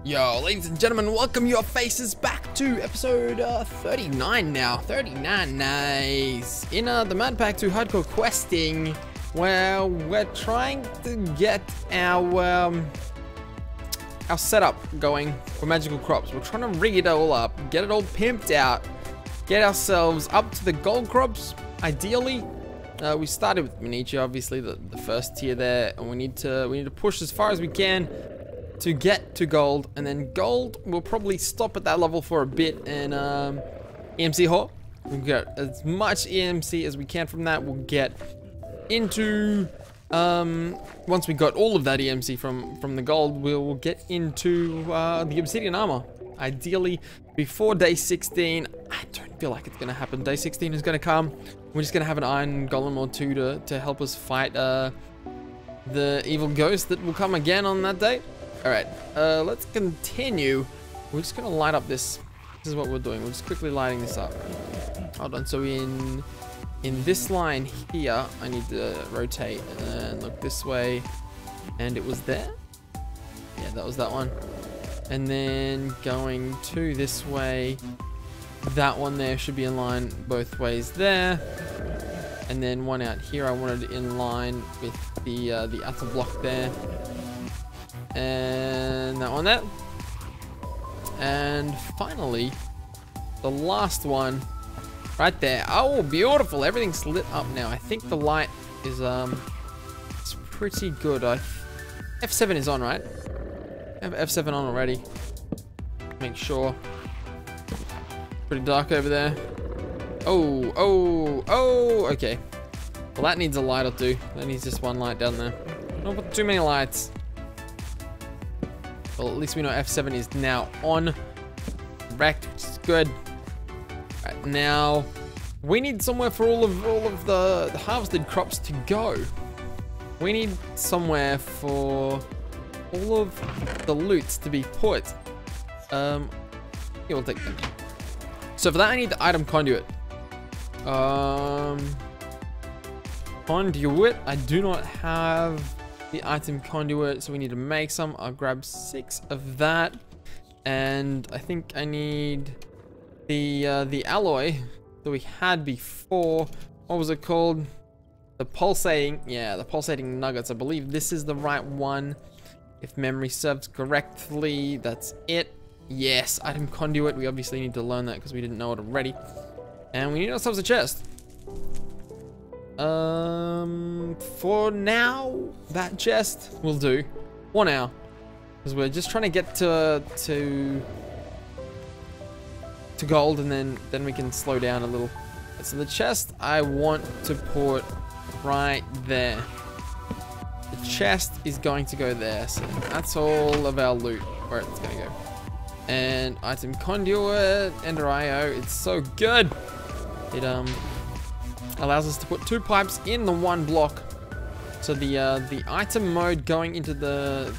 Yo, ladies and gentlemen, welcome your faces back to episode 39 now. 39, nice. In the MadPack 2 hardcore questing, where we're trying to get our setup going for magical crops. We're trying to rig it all up, get it all pimped out, get ourselves up to the gold crops, ideally. We started with Miniature, obviously the first tier there, and we need to push as far as we can to get to gold, and then gold will probably stop at that level for a bit, and EMC haul. We'll get as much EMC as we can from that. We'll get into once we got all of that EMC from the gold, we'll get into the obsidian armor, ideally before day 16. I don't feel like it's gonna happen. Day 16 is gonna come. We're just gonna have an iron golem or two to help us fight the evil ghost that will come again on that day. Alright, let's continue. We're just gonna light up this. This is what we're doing. We're just quickly lighting this up. Hold on, so in this line here, I need to rotate and look this way. And it was there? Yeah, that was that one. And then going to this way, that one there should be in line both ways there. And then one out here, I wanted in line with the atom block there. And that one there. And finally, the last one right there. Oh, beautiful. Everything's lit up now. I think the light is it's pretty good. F7 is on, right? I have F7 on already. Make sure. Pretty dark over there. Oh, okay. Well, that needs a light or two. That needs just one light down there. Don't put too many lights. Well, at least we know F7 is now on. Wrecked, which is good. Right, now, we need somewhere for all of the harvested crops to go. We need somewhere for all of the loots to be put. Here, we'll take them. So for that, I need the item conduit. Conduit, I do not have the item conduit, so we need to make some. I'll grab 6 of that, and I think I need the alloy that we had before. What was it called? The pulsating, yeah, the pulsating nuggets. I believe this is the right one, if memory serves correctly. That's it. Yes, item conduit. We obviously need to learn that because we didn't know it already, and we need ourselves a chest. For now, that chest will do. For now, because we're just trying to get to gold, and then we can slow down a little. So the chest I want to put right there. The chest is going to go there. So that's all of our loot where it's gonna go. And item conduit, Ender IO. It's so good. It allows us to put 2 pipes in the one block. So the item mode going into the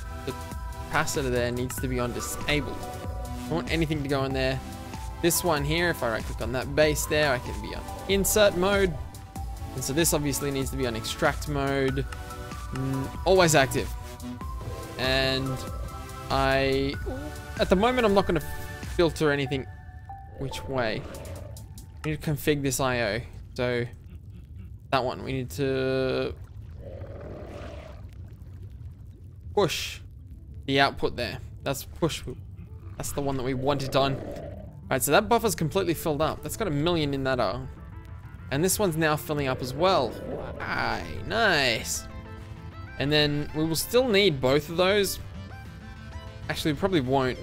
capacitor there needs to be on disabled. I don't want anything to go in there. This one here, if I right click on that base there, I can be on insert mode. And so this obviously needs to be on extract mode. Always active. And at the moment, I'm not going to filter anything which way. We need to configure this IO. So that one, we need to push the output there. That's push. That's the one that we want it on. Alright, so that buffer's completely filled up. That's got 1 million in that R. And this one's now filling up as well. Why? Nice. And then we will still need both of those. Actually, we probably won't.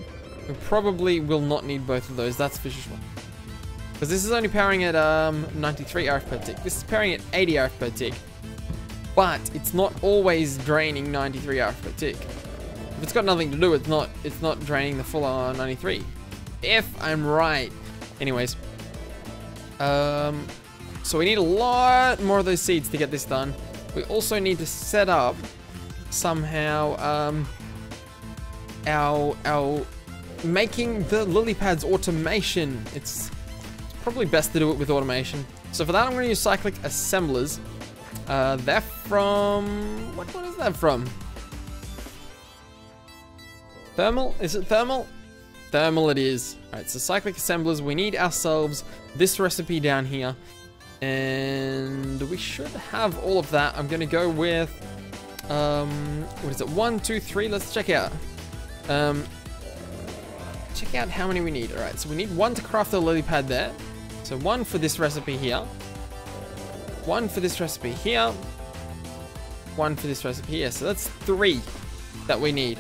We probably will not need both of those. That's for sure. Because this is only powering at 93 RF per tick. This is powering at 80 RF per tick. But it's not always draining 93 RF per tick. If it's got nothing to do, it's not draining the full 93. If I'm right. Anyways. So we need a lot more of those seeds to get this done. We also need to set up somehow our making the Lilypads automation. It's probably best to do it with automation. So for that, I'm going to use cyclic assemblers. They're from... What is that from? Thermal? Is it thermal? Thermal it is. Alright, so cyclic assemblers, we need ourselves this recipe down here. And we should have all of that. I'm gonna go with what is it? 1, 2, 3. Let's check out. Check out how many we need. Alright, so we need 1 to craft the lily pad there. So 1 for this recipe here. 1 for this recipe here. 1 for this recipe here. So that's 3 that we need.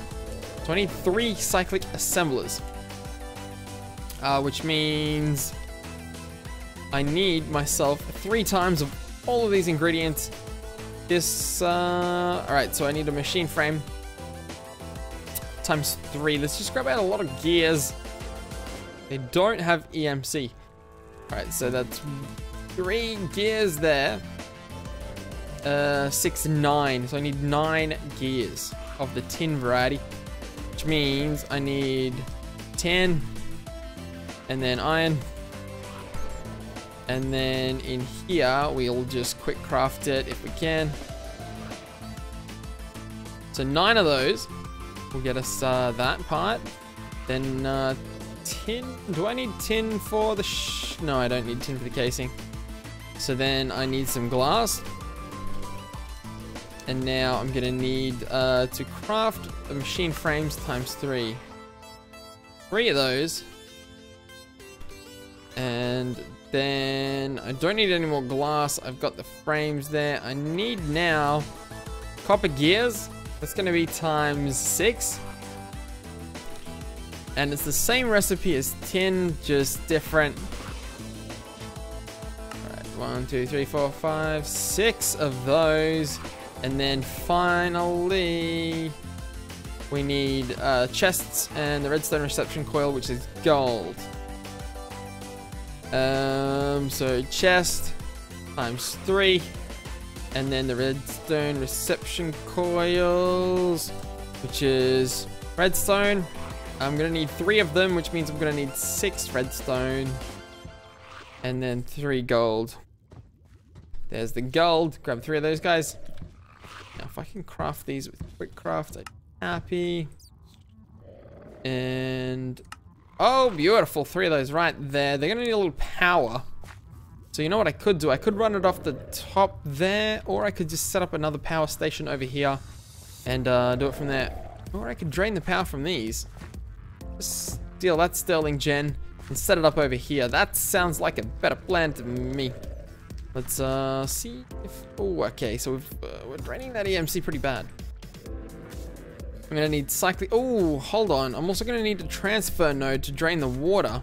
So I need 3 cyclic assemblers. Which means I need myself 3 times of all of these ingredients. This, alright, so I need a machine frame times 3. Let's just grab out a lot of gears. They don't have EMC. Alright, so that's 3 gears there. 6, 9. So I need 9 gears of the tin variety. Which means I need 10. And then iron. And then in here, we'll just quick craft it if we can. So 9 of those will get us that part. Then tin. Do I need tin for the no, I don't need tin for the casing. So then I need some glass. And now I'm gonna need to craft the machine frames times 3. 3 of those. And then I don't need any more glass. I've got the frames there. I need now copper gears. That's gonna be times 6. And it's the same recipe as tin, just different. Alright, 1, 2, 3, 4, 5, 6 of those. And then finally, we need chests and the redstone reception coil, which is gold. So chest times 3, and then the redstone reception coils, which is redstone. I'm gonna need 3 of them, which means I'm gonna need 6 redstone, and then 3 gold. There's the gold. Grab 3 of those guys. Now, if I can craft these with quick craft, I'm happy. And oh, beautiful. 3 of those right there. They're gonna need a little power. So you know what I could do? I could run it off the top there, or I could just set up another power station over here and do it from there. Or I could drain the power from these. Just steal that Sterling gen and set it up over here. That sounds like a better plan to me. Let's see if... Oh, okay. So we're draining that EMC pretty bad. I'm gonna need cyclic... Oh, hold on. I'm also gonna need a transfer node to drain the water.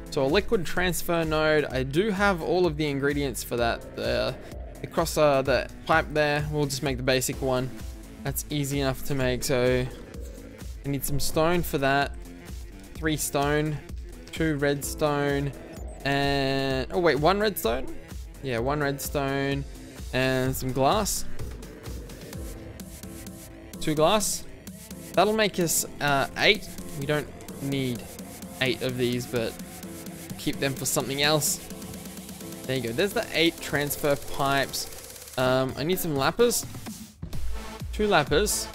So a liquid transfer node. I do have all of the ingredients for that. Across the pipe there, we'll just make the basic one. That's easy enough to make. So I need some stone for that. 3 stone, 2 redstone, and... Oh wait, 1 redstone? Yeah, 1 redstone and some glass. 2 glass. That'll make us 8. We don't need 8 of these, but keep them for something else. There you go. There's the 8 transfer pipes. I need some lapis. 2 lapis.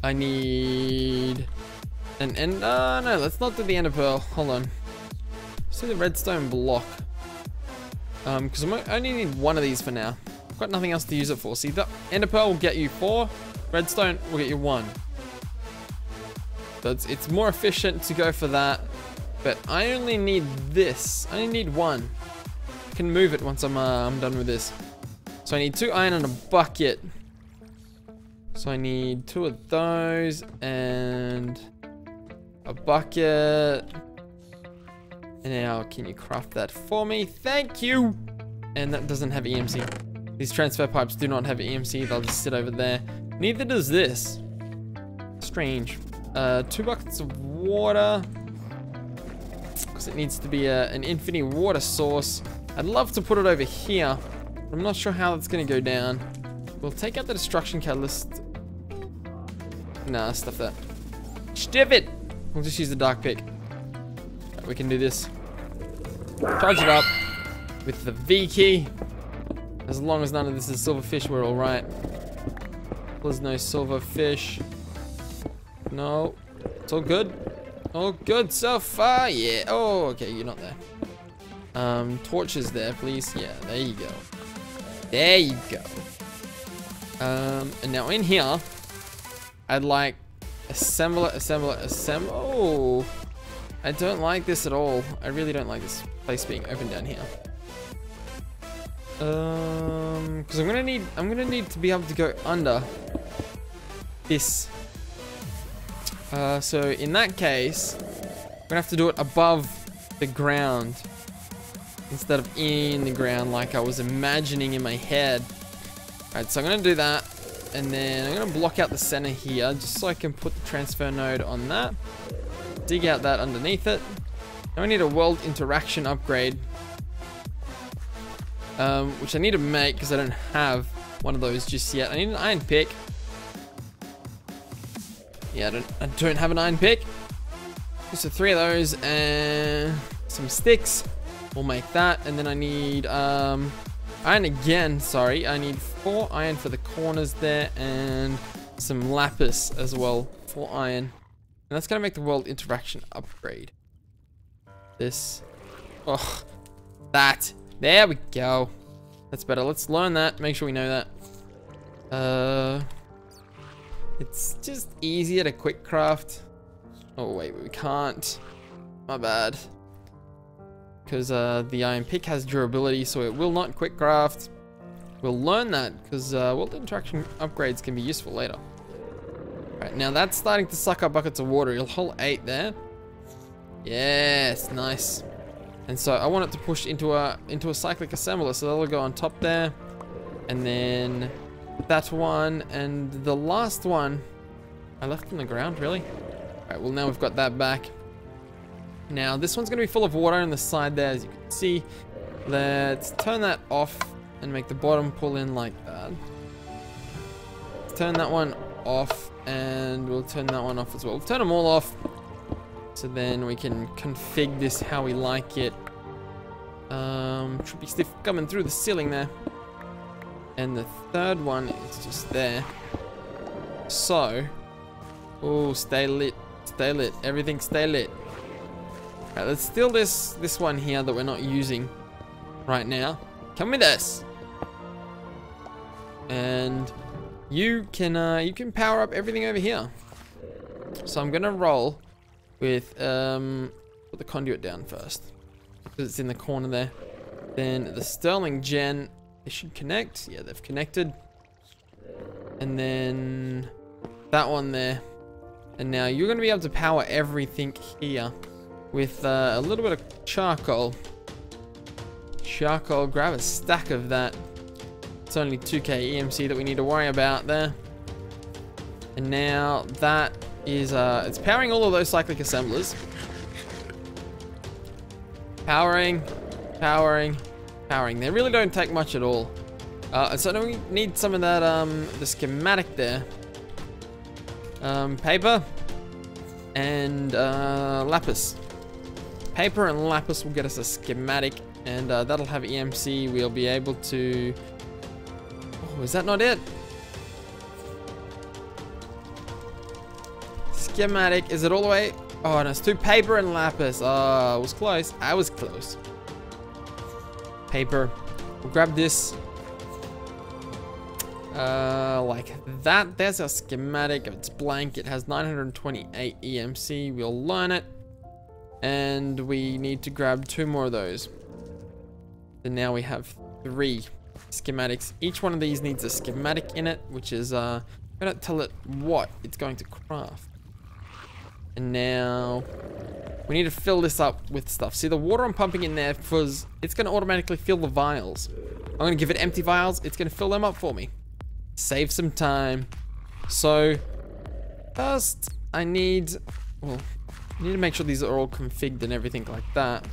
I need an end. No, let's not do the ender pearl. Hold on. Let's do the redstone block. Because I only need 1 of these for now. I've got nothing else to use it for. See, the ender pearl will get you 4. Redstone will get you 1. So it's more efficient to go for that. But I only need this. I only need 1. I can move it once I'm done with this. So I need 2 iron and a bucket. So I need 2 of those and a bucket. And now, can you craft that for me? Thank you! And that doesn't have EMC. These transfer pipes do not have EMC. They'll just sit over there. Neither does this. Strange. 2 buckets of water. Because it needs to be an infinite water source. I'd love to put it over here. I'm not sure how that's going to go down. We'll take out the destruction catalyst. Nah, stuff that. Stiff it! We'll just use the dark pick. Right, we can do this. Charge it up with the V key. As long as none of this is silverfish, we're alright. There's no silver fish. No. It's all good. All good so far. Yeah. Oh, okay. You're not there. Torches there, please. Yeah, there you go. There you go. And now in here, I'd like assemble. Oh, I don't like this at all. I really don't like this place being open down here. Because I'm gonna need to be able to go under this. So in that case, we're gonna have to do it above the ground instead of in the ground like I was imagining in my head. Alright, so I'm gonna do that, and then I'm gonna block out the center here just so I can put the transfer node on that. Dig out that underneath it. Now we need a world interaction upgrade, which I need to make because I don't have one of those just yet. I need an iron pick. Yeah, I don't have an iron pick. So 3 of those and some sticks. We'll make that, and then I need iron again. Sorry, I need 4 iron for the corners there and some lapis as well for iron. And that's gonna make the world interaction upgrade. This, oh, that. There we go. That's better. Let's learn that. Make sure we know that. It's just easier to quick craft. Oh wait, we can't. My bad. Because the iron pick has durability, so it will not quick craft. We'll learn that because world interaction upgrades can be useful later. Right, now that's starting to suck up buckets of water. You'll hold 8 there. Yes, nice. And so I want it to push into a cyclic assembler, so that'll go on top there, and then that one, and the last one I left on the ground. Really? All right. Well, now we've got that back. Now this one's gonna be full of water on the side there, as you can see. Let's turn that off and make the bottom pull in like that. Let's turn that one off, and we'll turn that one off as well. We'll turn them all off, so then we can configure this how we like it. Trippy stiff coming through the ceiling there. And the third one is just there. So, oh, stay lit, everything stay lit. Alright, let's steal this one here that we're not using right now. Come with us. And you can power up everything over here. So I'm gonna roll with put the conduit down first because it's in the corner there. Then the Sterling gen, they should connect. Yeah, they've connected. And then that one there. And now you're gonna be able to power everything here with a little bit of charcoal. Charcoal, grab a stack of that. It's only 2k EMC that we need to worry about there. And now that is it's powering all of those cyclic assemblers. Powering. They really don't take much at all. So now we need some of that the schematic there. Paper and lapis. Paper and lapis will get us a schematic, and that'll have EMC. We'll be able to... Oh, is that not it? Schematic, is it all the way? Oh, no, it's 2 paper and lapis. Oh, I was close. I was close. Paper. We'll grab this. Like that. There's our schematic. It's blank. It has 928 EMC. We'll learn it. And we need to grab 2 more of those. And now we have 3 schematics. Each one of these needs a schematic in it, which is gonna tell it what it's going to craft. And now we need to fill this up with stuff. See, the water I'm pumping in there, because it's gonna automatically fill the vials. I'm gonna give it empty vials. It's gonna fill them up for me. Save some time. So first I need, well, I need to make sure these are all configured and everything like that.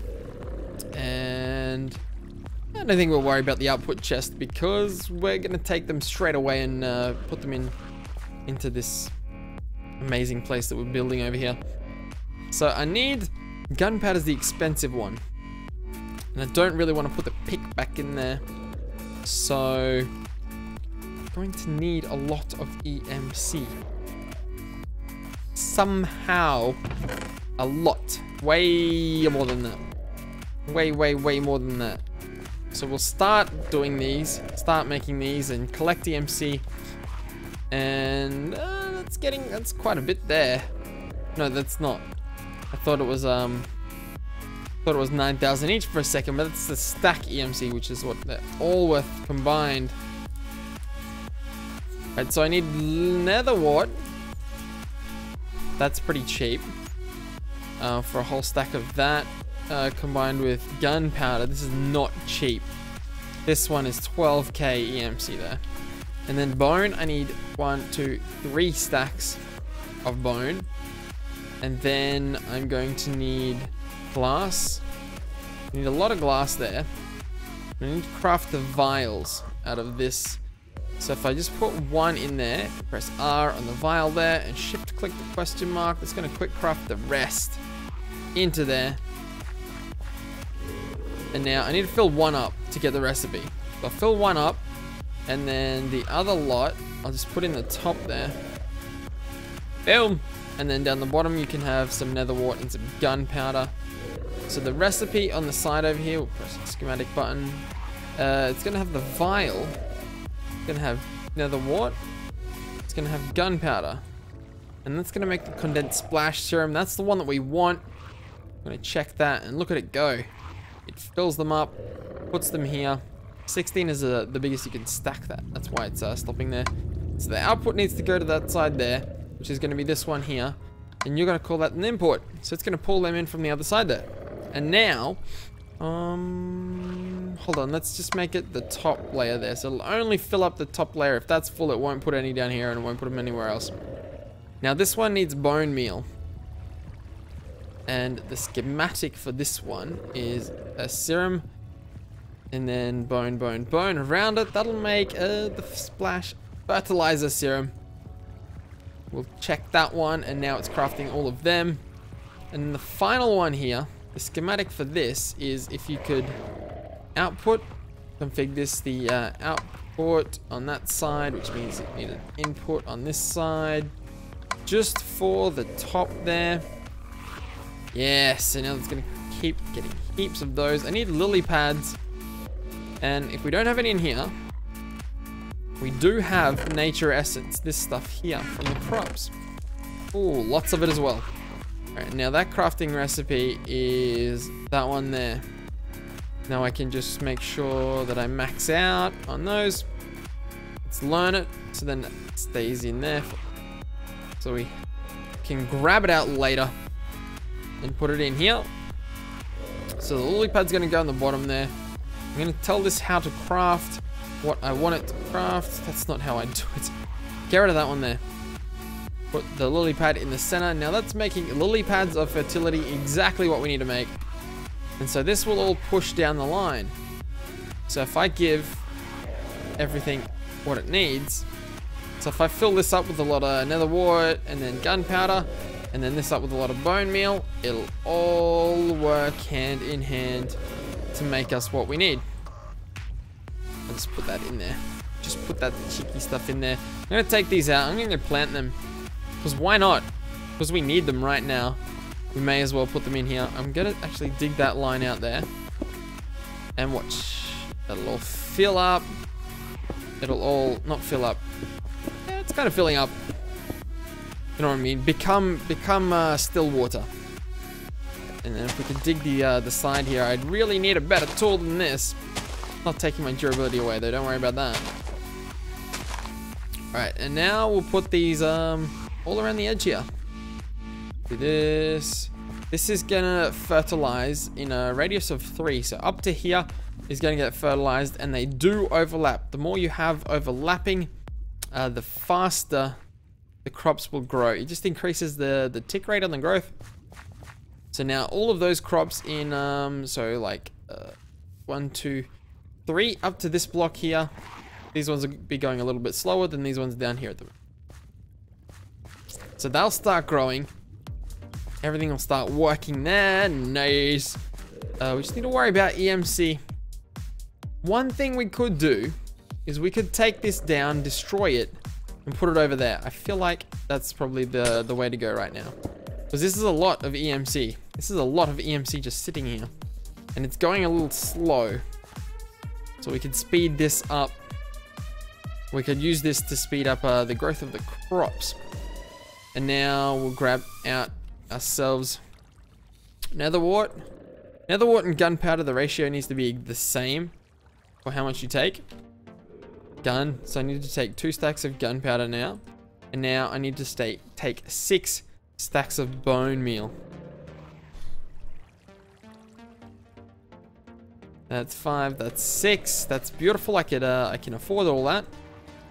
And I don't think we'll worry about the output chest because we're gonna take them straight away and put them into this amazing place that we're building over here. So I need gunpowder's the expensive one, and I don't really want to put the pick back in there. So going to need a lot of EMC. Somehow, a lot. Way more than that. Way more than that. So we'll start doing these, start making these and collect EMC. And that's quite a bit there. No, that's not. I thought it was 9,000 each for a second, but it's the stack EMC, which is what they're all worth combined. Right, so I need nether wart. That's pretty cheap. For a whole stack of that, combined with gunpowder. This is not cheap. This one is 12k EMC there. And then bone, I need 1, 2, 3 stacks of bone. And then I'm going to need glass. I need a lot of glass there. I need to craft the vials out of this. So if I just put 1 in there, press R on the vial there, and shift click the question mark, that's going to quick craft the rest into there. And now I need to fill 1 up to get the recipe. So I'll fill 1 up, and then the other lot, I'll just put in the top there. Boom! And then down the bottom you can have some nether wart and some gunpowder. So the recipe on the side over here, we'll press the schematic button. It's going to have the vial. It's going to have nether wart. It's going to have gunpowder. And that's going to make the condensed splash serum. That's the one that we want. I'm going to check that and look at it go. It fills them up, puts them here. 16 is the biggest you can stack that. That's why it's stopping there. So the output needs to go to that side there, which is going to be this one here. And you're going to call that an import. So it's going to pull them in from the other side there. And now, hold on, let's just make it the top layer there. So it'll only fill up the top layer. If that's full, it won't put any down here and it won't put them anywhere else. Now this one needs bone meal. And the schematic for this one is a serum. And then bone around it. That'll make the splash fertilizer serum. We'll check that one, and now it's crafting all of them. And the final one here, the schematic for this is if you could output, config this, the output on that side, which means you need an input on this side, just for the top there. Yes, so now it's going to keep getting heaps of those. I need Lilypads, and if we don't have any in here, we do have nature essence, this stuff here from the crops. Ooh, lots of it as well. Alright, now that crafting recipe is that one there. Now I can just make sure that I max out on those. Let's learn it, so then it stays in there. So we can grab it out later and put it in here. So the lily pad's gonna go on the bottom there. I'm gonna tell this how to craft what I want it to craft. That's not how I do it. Get rid of that one there. Put the lily pad in the center. Now that's making lily pads of fertility exactly what we need to make. And so this will all push down the line. So if I give everything what it needs, so if I fill this up with a lot of nether wart and then gunpowder, and then this up with a lot of bone meal, it'll all work hand in hand to make us what we need. I'll just put that in there. Just put that cheeky stuff in there. I'm gonna take these out. I'm gonna plant them. Because why not? Because we need them right now. We may as well put them in here. I'm gonna actually dig that line out there. And watch. That'll all fill up. It'll all not fill up. Yeah, it's kind of filling up. You know what I mean? Become still water. And then if we can dig the side here, I'd really need a better tool than this. Not taking my durability away though, don't worry about that. Alright, and now we'll put these all around the edge here. Do this. This is gonna fertilize in a radius of 3. So up to here is gonna get fertilized, and they do overlap. The more you have overlapping, the faster the crops will grow. It just increases the tick rate on the growth. So now all of those crops in, so like 1, 2, 3 up to this block here. These ones will be going a little bit slower than these ones down here at the moment. So they'll start growing. Everything will start working there. Nice. We just need to worry about EMC. One thing we could do is we could take this down, destroy it, and put it over there. I feel like that's probably the way to go right now. Because this is a lot of EMC. This is a lot of EMC just sitting here. And it's going a little slow. So we could speed this up. We could use this to speed up the growth of the crops. And now we'll grab out ourselves netherwort. Netherwort and gunpowder, the ratio needs to be the same for how much you take. Gun. So I need to take 2 stacks of gunpowder now. And now I need to take 6 stacks of bone meal. That's 5, that's 6. That's beautiful. I can afford all that.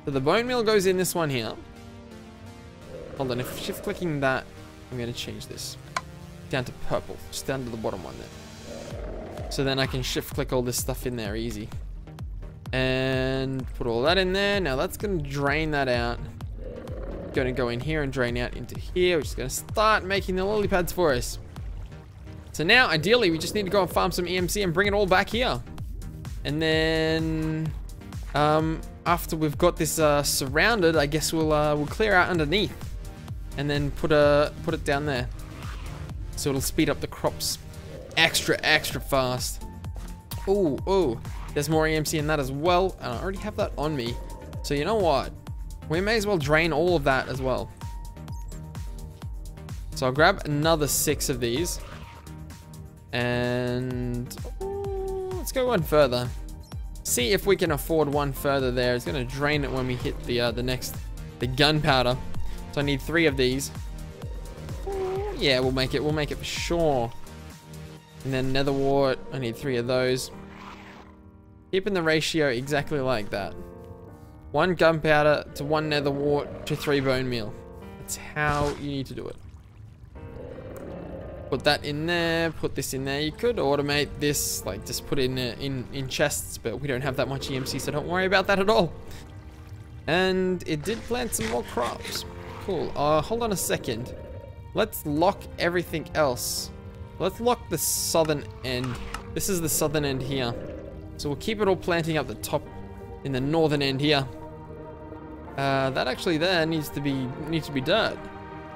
So the bone meal goes in this one here. Hold on, if shift clicking that, I'm gonna change this down to purple, just down to the bottom one there. So then I can shift click all this stuff in there easy. And put all that in there. Now that's gonna drain that out. Gonna go in here and drain out into here, which is gonna start making the lily pads for us. So now, ideally, we just need to go and farm some EMC and bring it all back here. And then, after we've got this surrounded, I guess we'll clear out underneath, and then put it down there, so it'll speed up the crops extra fast. Oh, there's more EMC in that as well, and I already have that on me. So you know what? We may as well drain all of that as well. So I'll grab another 6 of these. And let's go one further. See if we can afford one further there. It's going to drain it when we hit the gunpowder. So I need 3 of these. Yeah, we'll make it. We'll make it for sure. And then netherwort. I need 3 of those. Keeping the ratio exactly like that. 1 gunpowder to 1 netherwort to 3 bone meal. That's how you need to do it. Put that in there, put this in there. You could automate this, like just put it in chests, but we don't have that much EMC, so don't worry about that at all. And it did plant some more crops. Cool. Hold on a second. Let's lock everything else. Let's lock the southern end. This is the southern end here. So we'll keep it all planting up the top in the northern end here. That actually there needs to be dirt.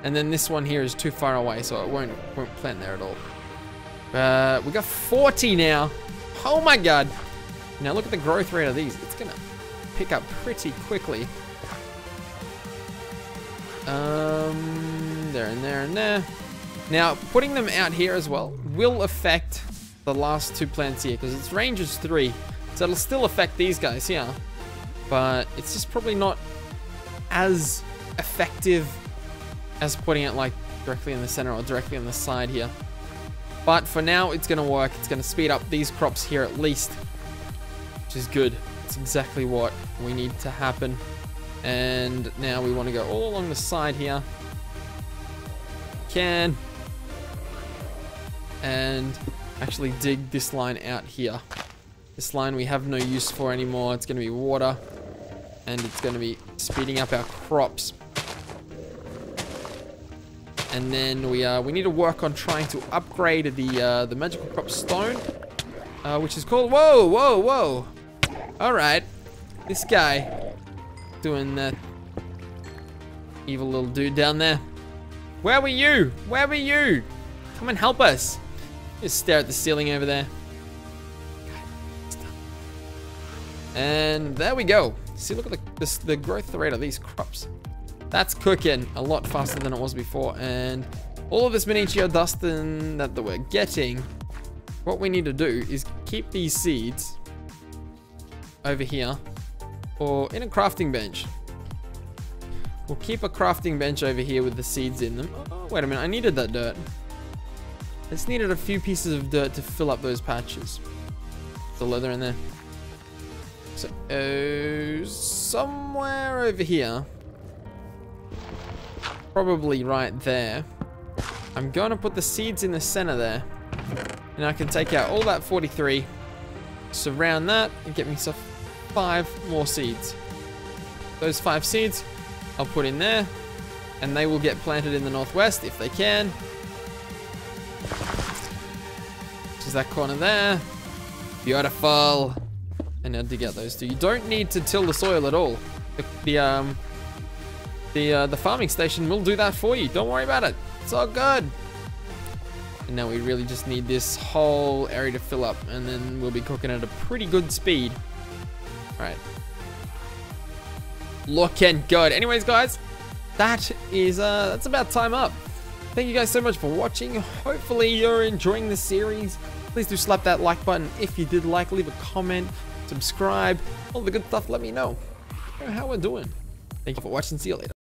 And then this one here is too far away, so it won't plant there at all. We got 40 now. Oh my god. Now look at the growth rate of these. It's gonna pick up pretty quickly. There and there and there. Now, putting them out here as well will affect the last 2 plants here, because its range is 3. So it'll still affect these guys here. But it's just probably not as effective as putting it like directly in the center or directly on the side here. But for now, it's going to work. It's going to speed up these crops here at least, which is good. It's exactly what we need to happen. And now we want to go all along the side here. And actually dig this line out here. This line we have no use for anymore. It's going to be water, and it's going to be speeding up our crops. And then we need to work on trying to upgrade the magical crop stone, which is called whoa. All right, this guy doing that evil little dude down there. Where were you? Where were you? Come and help us. Just stare at the ceiling over there. And there we go. See, look at the growth rate of these crops. That's cooking a lot faster than it was before. And all of this mini geodust that we're getting, what we need to do is keep these seeds over here or in a crafting bench. We'll keep a crafting bench over here with the seeds in them. Oh, wait a minute, I needed that dirt. I just needed a few pieces of dirt to fill up those patches. The leather in there. So, somewhere over here, probably right there, I'm going to put the seeds in the center there. And I can take out all that 43, surround that, and get myself 5 more seeds. Those 5 seeds, I'll put in there, and they will get planted in the northwest if they can. Which is that corner there. Beautiful. And now dig out those two. You don't need to till the soil at all. The farming station will do that for you. Don't worry about it. It's all good. And now we really just need this whole area to fill up, and then we'll be cooking at a pretty good speed. All right. Looking good. Anyways, guys, that's about time up. Thank you guys so much for watching. Hopefully you're enjoying the series. Please do slap that like button if you did like. Leave a comment, subscribe, all the good stuff. Let me know how we're doing. Thank you for watching. See you later.